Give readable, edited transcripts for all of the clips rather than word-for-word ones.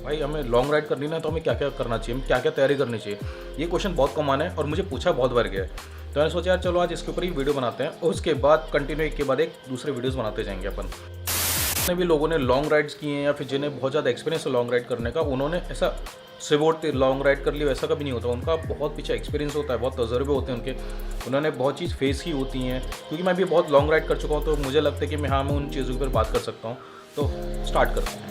भाई हमें long ride करनी ना तो हमें क्या क्या करना चाहिए, हमें क्या क्या तैयारी करनी चाहिए। ये क्वेश्चन बहुत कॉमन है और मुझे पूछा बहुत बार गया है। तो मैंने सोचा यार चलो आज इसके ऊपर ही वीडियो बनाते हैं और उसके बाद कंटिन्यू एक के बाद एक दूसरे वीडियोज़ बनाते जाएंगे अपन। जितने भी लोगों ने लॉन्ग राइड्स किए हैं या फिर जिन्हें बहुत ज़्यादा एक्सपीरियंस है लॉन्ग राइड करने का, उन्होंने ऐसा सिवोट लॉन्ग राइड कर लिया वैसा कभी नहीं होता। उनका बहुत पीछे एक्सपीरियंस होता है, बहुत तजर्बे होते हैं उनके, उन्होंने बहुत चीज़ फेस की होती हैं। क्योंकि मैं भी बहुत लॉन्ग राइड कर चुका हूँ तो मुझे लगता है कि मैं उन चीज़ों पर बात कर सकता हूँ। तो स्टार्ट करते हैं।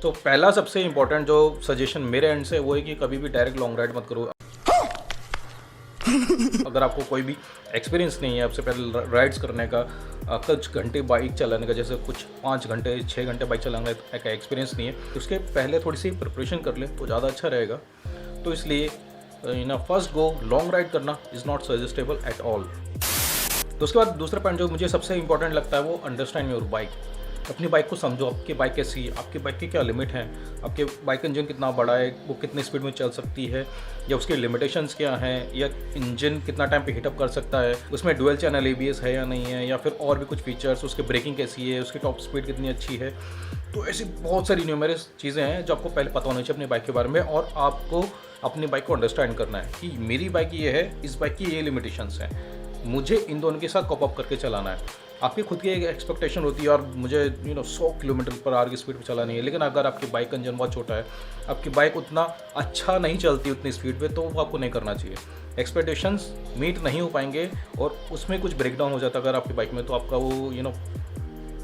तो पहला सबसे इम्पोर्टेंट जो सजेशन मेरे एंड से वो है कि कभी भी डायरेक्ट लॉन्ग राइड मत करो। अगर आपको कोई भी एक्सपीरियंस नहीं है आपसे पहले राइड्स करने का, कुछ घंटे बाइक चलाने का, जैसे कुछ 5 घंटे 6 घंटे बाइक चलाने का एक्सपीरियंस नहीं है, तो उसके पहले थोड़ी सी प्रिपरेशन कर ले तो ज़्यादा अच्छा रहेगा। तो इसलिए फर्स्ट गो लॉन्ग राइड करना is not suggestible at all. तो उसके बाद दूसरा पॉइंट जो मुझे सबसे इंपॉर्टेंट लगता है वो अंडरस्टैंड योर बाइक। अपनी बाइक को समझो, आपकी बाइक कैसी है, आपकी बाइक के क्या लिमिट हैं, आपके बाइक इंजन कितना बड़ा है, वो कितनी स्पीड में चल सकती है, या उसके लिमिटेशंस क्या हैं, या इंजन कितना टाइम पे हीटअप कर सकता है, उसमें डुअल चैनल ABS है या नहीं है, या फिर और भी कुछ फीचर्स, उसकी ब्रेकिंग कैसी है, उसकी टॉप स्पीड कितनी अच्छी है। तो ऐसी बहुत सारी न्यूमेरस चीज़ें हैं जो आपको पहले पता होनी चाहिए अपनी बाइक के बारे में, और आपको अपनी बाइक को अंडरस्टैंड करना है कि मेरी बाइक ये है, इस बाइक की ये लिमिटेशंस हैं, मुझे इन दोनों के साथ कॉप अप करके चलाना है। आपकी खुद की एक एक्सपेक्टेशन होती है और मुझे 100 किलोमीटर पर आवर की स्पीड पे चलानी है, लेकिन अगर आपकी बाइक का इंजन बहुत छोटा है, आपकी बाइक उतना अच्छा नहीं चलती उतनी स्पीड पे, तो वो आपको नहीं करना चाहिए। एक्सपेक्टेशंस मीट नहीं हो पाएंगे और उसमें कुछ ब्रेकडाउन हो जाता है अगर आपकी बाइक में, तो आपका वो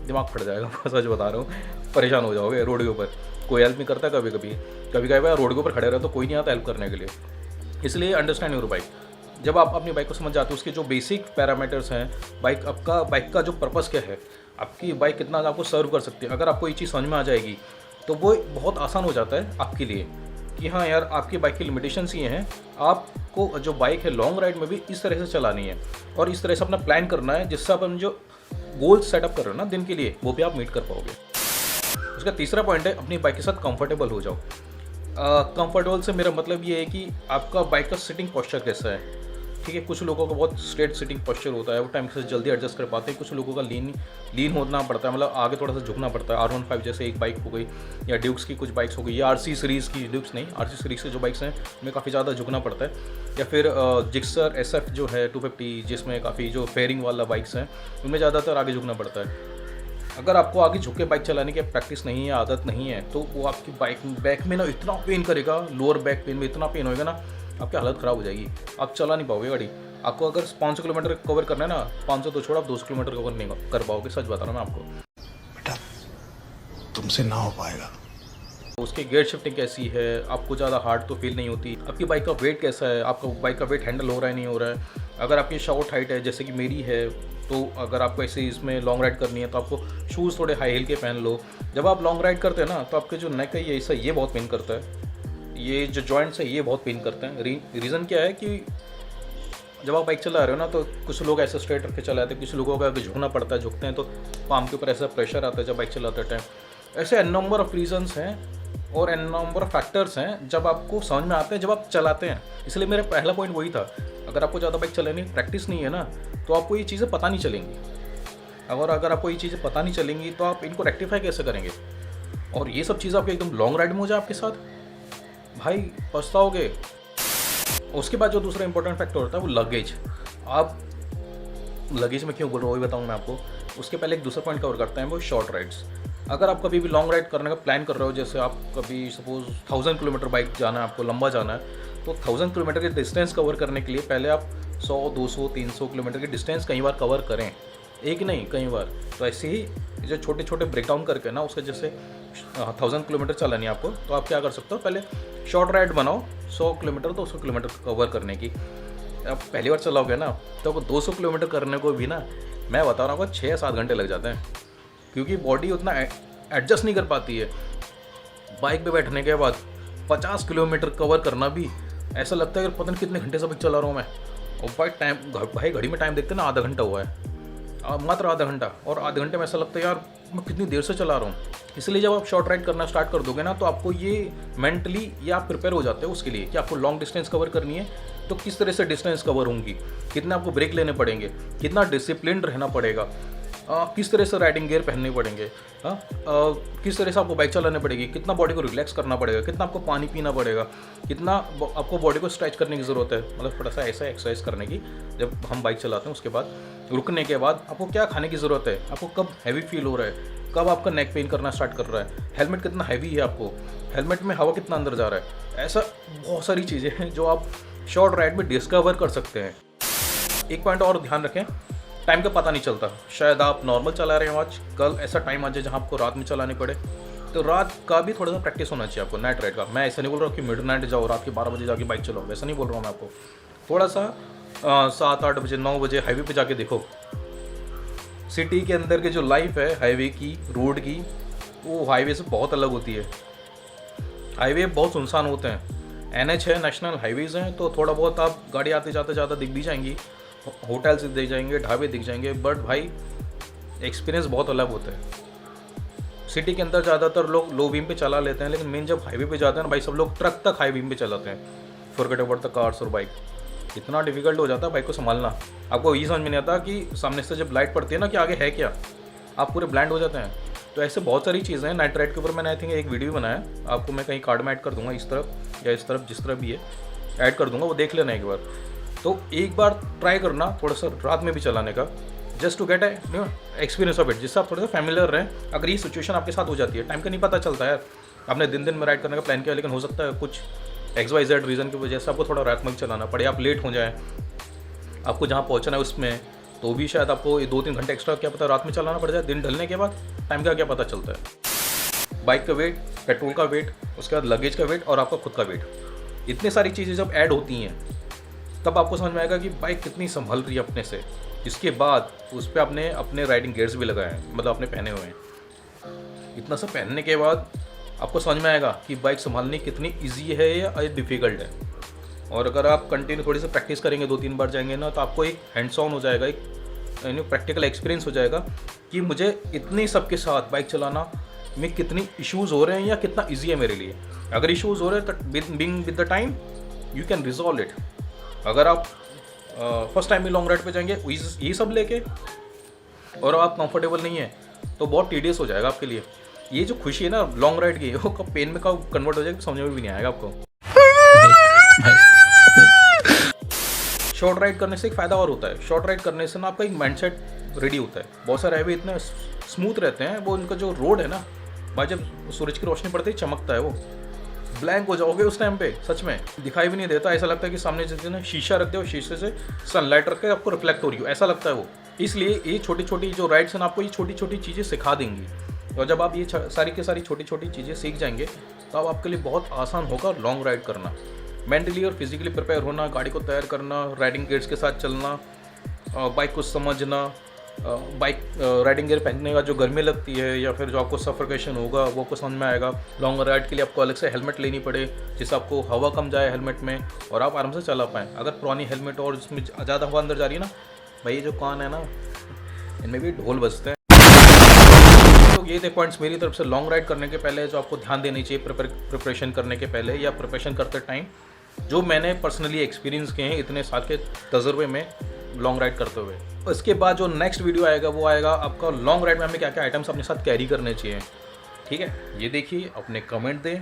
दिमाग फट जाएगा। सच बता रहा हूँ, परेशान हो जाओगे रोड के ऊपर। कोई हेल्प नहीं करता, कभी कभी रोड के ऊपर खड़े रहे तो कोई नहीं आता हेल्प करने के लिए। इसलिए अंडरस्टैंड योर बाइक। जब आप अपनी बाइक को समझ जाते हो, उसके जो बेसिक पैरामीटर्स हैं, बाइक का जो पर्पस क्या है, आपकी बाइक कितना आपको सर्व कर सकती है, अगर आपको ये चीज़ समझ में आ जाएगी तो वो बहुत आसान हो जाता है आपके लिए कि हाँ यार आपकी बाइक की लिमिटेशंस ये हैं, आपको जो बाइक है लॉन्ग राइड में भी इस तरह से चलानी है और इस तरह से अपना प्लान करना है, जिससे अपन जो गोल सेटअप कर रहे हो ना दिन के लिए, वो भी आप मीट कर पाओगे। उसका तीसरा पॉइंट है अपनी बाइक के साथ कंफर्टेबल हो जाओ। कंफर्टेबल से मेरा मतलब ये है कि आपका बाइक का सिटिंग पोस्चर कैसा है। ठीक है, कुछ लोगों का बहुत स्ट्रेट सिटिंग पोस्चर होता है, वो टाइम से जल्दी एडजस्ट कर पाते हैं। कुछ लोगों का लीन होना पड़ता है, मतलब आगे थोड़ा सा झुकना पड़ता है। R15 जैसे एक बाइक हो गई, या ड्यूक्स की कुछ बाइक्स हो गई, या RC सीरीज़ की, ड्यूक्स नहीं, RC सीरीज़ की जो बाइक्स हैं उनमें काफ़ी ज़्यादा झुकना पड़ता है। या फिर जिक्सर SF जो है 250, जिसमें काफ़ी जो फेयरिंग वाला बाइक्स हैं उनमें ज़्यादातर आगे झुकना पड़ता है। अगर आपको आगे झुक के बाइक चलाने की प्रैक्टिस नहीं है, आदत नहीं है, तो वो आपकी बैक में ना इतना पेन करेगा, लोअर बैक पेन में इतना पेन होएगा ना, आपकी हालत ख़राब हो जाएगी, आप चला नहीं पाओगे गाड़ी। आपको अगर 500 किलोमीटर कवर करना है ना, 500 तो छोड़ा, आप 200 किलोमीटर कवर नहीं कर पाओगे, सच बता रहा हूँ मैं आपको। बेटा तुमसे ना हो पाएगा। उसकी गियर शिफ्टिंग कैसी है, आपको ज़्यादा हार्ड तो फील नहीं होती। आपकी बाइक का वेट कैसा है, आपका बाइक का वेट हैंडल हो रहा है नहीं हो रहा है। अगर आपकी शॉर्ट हाइट है जैसे कि मेरी है, तो अगर आपको ऐसे इसमें लॉन्ग राइड करनी है तो आपको शूज़ थोड़े हाई हील के पहन लो। जब आप लॉन्ग राइड करते हैं ना तो आपके जो नेक है ये बहुत पेन करता है, ये जो जॉइंट्स है ये बहुत पेन करते हैं। रीज़न क्या है कि जब आप बाइक चला रहे हो ना, तो कुछ लोग ऐसे स्ट्रेट रख के चलाते हैं, कुछ लोगों का झुकना पड़ता है, झुकते हैं तो पाम के ऊपर ऐसा प्रेशर आता है जब बाइक चलाते टाइम। ऐसे एन नंबर ऑफ रीजंस हैं और एन नंबर ऑफ फैक्टर्स हैं जब आपको समझ में आते हैं जब आप चलाते हैं। इसलिए मेरा पहला पॉइंट वही था, अगर आपको ज़्यादा बाइक चलाने की प्रैक्टिस नहीं है ना, तो आपको ये चीज़ें पता नहीं चलेंगी। और अगर आपको ये चीज़ें पता नहीं चलेंगी तो आप इनको रेक्टिफाई कैसे करेंगे। और ये सब चीज़ें आपके एकदम लॉन्ग राइड में हो जाए आपके साथ, भाई पछताओगे। उसके बाद जो दूसरा इंपॉर्टेंट फैक्टर होता है वो लगेज। आप लगेज में क्यों बोल रहे हो वही बताऊँ मैं आपको। उसके पहले एक दूसरा पॉइंट कवर करते हैं, वो शॉर्ट राइड्स। अगर आप कभी भी लॉन्ग राइड करने का प्लान कर रहे हो, जैसे आप कभी सपोज 1000 किलोमीटर बाइक जाना है, आपको लंबा जाना है, तो 1000 किलोमीटर के डिस्टेंस कवर करने के लिए पहले आप 100, 200, 300 किलोमीटर की डिस्टेंस कई बार कवर करें, एक नहीं कई बार। तो ऐसे ही जो छोटे छोटे ब्रेकडाउन करके ना, उसके जैसे 1000 किलोमीटर चलानी है आपको, तो आप क्या कर सकते हो, पहले शॉर्ट राइड बनाओ 100 किलोमीटर 200 किलोमीटर कवर करने की। अब पहली बार चलाओगे ना तो 200 किलोमीटर करने को भी ना, मैं बता रहा हूँ 6 या 7 घंटे लग जाते हैं, क्योंकि बॉडी उतना एडजस्ट नहीं कर पाती है। बाइक पे बैठने के बाद 50 किलोमीटर कवर करना भी ऐसा लगता है कि पता नहीं कितने घंटे से बाइक चला रहा हूँ मैं। और भाई घड़ी में टाइम देखते ना, आधा घंटा हुआ है, मात्र आधा घंटा, और आधे घंटे में ऐसा लगता है यार मैं कितनी देर से चला रहा हूँ। इसलिए जब आप शॉर्ट राइड करना स्टार्ट कर दोगे ना, तो आपको ये मेंटली या आप प्रिपेयर हो जाते हो उसके लिए कि आपको लॉन्ग डिस्टेंस कवर करनी है, तो किस तरह से डिस्टेंस कवर होंगी, कितने आपको ब्रेक लेने पड़ेंगे, कितना डिसिप्लिन रहना पड़ेगा, किस तरह से राइडिंग गियर पहनने पड़ेंगे, किस तरह से आपको बाइक चलानी पड़ेगी, कितना बॉडी को रिलैक्स करना पड़ेगा, कितना आपको पानी पीना पड़ेगा, कितना आपको बॉडी को स्ट्रेच करने की ज़रूरत है, मतलब थोड़ा सा ऐसा एक्सरसाइज करने की जब हम बाइक चलाते हैं। उसके बाद रुकने के बाद आपको क्या खाने की ज़रूरत है, आपको कब हैवी फील हो रहा है, कब आपका नेक पेन करना स्टार्ट कर रहा है, हेलमेट कितना हैवी है, आपको हेलमेट में हवा कितना अंदर जा रहा है। ऐसा बहुत सारी चीज़ें हैं जो आप शॉर्ट राइड में डिस्कवर कर सकते हैं। एक पॉइंट और ध्यान रखें, टाइम का पता नहीं चलता। शायद आप नॉर्मल चला रहे हो आज, कल ऐसा टाइम आ जाए जहाँ आपको रात में चलाने पड़े, तो रात का भी थोड़ा सा प्रैक्टिस होना चाहिए आपको नाइट राइड का। मैं ऐसा नहीं बोल रहा हूँ कि मिड नाइट जाओ, रात के 12 बजे जाके बाइक चलाओ, वैसा नहीं बोल रहा हूँ मैं आपको। थोड़ा सा 7-8 बजे 9 बजे हाईवे पे जाके देखो। सिटी के अंदर की जो लाइफ है हाईवे की, रोड की, वो हाईवे से बहुत अलग होती है। हाईवे बहुत सुनसान होते हैं, NH है, नेशनल हाईवेज़ हैं, तो थोड़ा बहुत आप गाड़ी आते जाते ज़्यादा दिख भी जाएंगी, होटल्स दिख जाएंगे, ढाबे दिख जाएंगे, बट भाई एक्सपीरियंस बहुत अलग होता है। सिटी के अंदर ज़्यादातर लोग लो बीम पे चला लेते हैं, लेकिन मेन जब हाईवे पे जाते हैं ना भाई, सब लोग ट्रक तक हाई बीम पे चलाते हैं। फॉरगेट अबाउट द कार्स और बाइक। इतना डिफिकल्ट हो जाता है बाइक को संभालना। आपको ये समझ में नहीं आता कि सामने से जब लाइट पड़ती है ना कि आगे है क्या, आप पूरे ब्लाइंड हो जाते हैं। तो ऐसे बहुत सारी चीज़ें हैं। नाइट राइड के ऊपर मैंने आई थिंक एक वीडियो बनाया, आपको मैं कहीं कार्ड में ऐड कर दूंगा, इस तरफ या इस तरफ, जिस तरफ भी है ऐड कर दूंगा, वो देख लेना एक बार। तो एक बार ट्राई करना थोड़ा सा रात में भी चलाने का, just to get experience of it, जिससे आप थोड़ा सा फैमिलियर रहें। अगर ये सिचुएशन आपके साथ हो जाती है, टाइम का नहीं पता चलता है, आपने दिन में राइड करने का प्लान किया, लेकिन हो सकता है कुछ XYZ रीज़न की वजह से आपको थोड़ा रात में चलाना पड़े, आप लेट हो जाए, आपको जहाँ पहुँचना है उसमें, तो भी शायद आपको 2-3 घंटे एक्स्ट्रा क्या पता रात में चलाना पड़ जाए। दिन ढलने के बाद टाइम का क्या पता चलता है। बाइक का वेट, पेट्रोल का वेट, उसके बाद लगेज का वेट और आपका खुद का वेट, इतनी सारी चीज़ें जब ऐड होती हैं तब आपको समझ में आएगा कि बाइक कितनी संभल रही है अपने से। इसके बाद उस पर आपने अपने राइडिंग गियर्स भी लगाए हैं, मतलब आपने पहने हुए हैं। इतना सब पहनने के बाद आपको समझ में आएगा कि बाइक संभालनी कितनी ईजी है या डिफ़िकल्ट है। और अगर आप कंटिन्यू थोड़ी सी प्रैक्टिस करेंगे, 2-3 बार जाएंगे ना, तो आपको एक हैंड्स ऑन हो जाएगा, एक प्रैक्टिकल एक्सपीरियंस हो जाएगा कि मुझे इतनी सबके साथ बाइक चलाना में कितनी इश्यूज़ हो रहे हैं या कितना ईजी है मेरे लिए। अगर इश्यूज़ हो रहे हैं तो being with the time you can resolve it. अगर आप फर्स्ट टाइम भी लॉन्ग राइड पे जाएंगे ये सब लेके और आप कंफर्टेबल नहीं है, तो बहुत टीडियस हो जाएगा आपके लिए। ये जो खुशी है ना लॉन्ग राइड की, वो कब पेन में कब कन्वर्ट हो जाएगा समझ में भी नहीं आएगा आपको। शॉर्ट राइड करने से एक फ़ायदा और होता है, शॉर्ट राइड करने से ना आपका एक माइंडसेट रेडी होता है। बहुत सारे हाईवे इतने स्मूथ रहते हैं, वो उनका जो रोड है ना भाई, जब सूरज की रोशनी पड़ती है चमकता है, वो ब्लैंक हो जाओगे उस टाइम पे, सच में दिखाई भी नहीं देता। ऐसा लगता है कि सामने जैसे ना शीशा रख दो, शीशे से सनलाइट रख के आपको रिफ्लेक्ट हो रही हो, ऐसा लगता है वो। इसलिए ये छोटी छोटी जो राइड्स हैं आपको ये छोटी छोटी चीज़ें सिखा देंगी, और जब आप ये सारी की सारी छोटी छोटी चीज़ें सीख जाएंगे तो अब आपके लिए बहुत आसान होगा लॉन्ग राइड करना। मेंटली और फिजिकली प्रिपेयर होना, गाड़ी को तैयार करना, राइडिंग गियर्स के साथ चलना, बाइक को समझना, बाइक राइडिंग गियर पहनने का जो गर्मी लगती है या फिर जो आपको सफोकेशन होगा वो आपको समझ में आएगा। लॉन्ग राइड के लिए आपको अलग से हेलमेट लेनी पड़े जिससे आपको हवा कम जाए हेलमेट में और आप आराम से चला पाएँ। अगर पुरानी हेलमेट और जिसमें ज़्यादा हवा अंदर जा रही है ना भाई, ये जो कान है ना इनमें भी ढोल बजते हैं। तो ये थे पॉइंट्स मेरी तरफ से लॉन्ग राइड करने के पहले जो आपको ध्यान देनी चाहिए प्रिपरेशन करने के पहले या प्रिपरेशन करते टाइम, जो मैंने पर्सनली एक्सपीरियंस किए हैं इतने साल के तजुर्बे में लॉन्ग राइड करते हुए। उसके बाद जो नेक्स्ट वीडियो आएगा वो आएगा आपका लॉन्ग राइड में हमें क्या क्या आइटम्स अपने साथ कैरी करने चाहिए। ठीक है, ये देखिए, अपने कमेंट दें,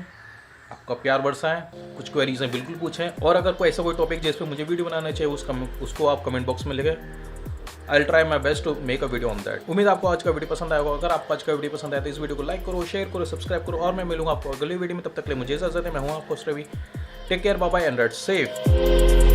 आपका प्यार बरसाएं, कुछ क्वेरीज हैं बिल्कुल पूछें, और अगर कोई ऐसा कोई टॉपिक जिस पर मुझे वीडियो बनाना चाहिए उसको आप कमेंट बॉक्स में लिखें। I will try my best to make a video on that. उम्मीद आपको आज का वीडियो पसंद आएगा। अगर आपको आज का वीडियो पसंद आया तो इस वीडियो को लाइक करो, शेयर करो, सब्सक्राइब करो, और मैं मिलूंगा आपको अगली वीडियो में। तब तक के लिए मुझे इजाजत है। मैं हूँ आपको Ravi. Take care, bye bye and ride safe.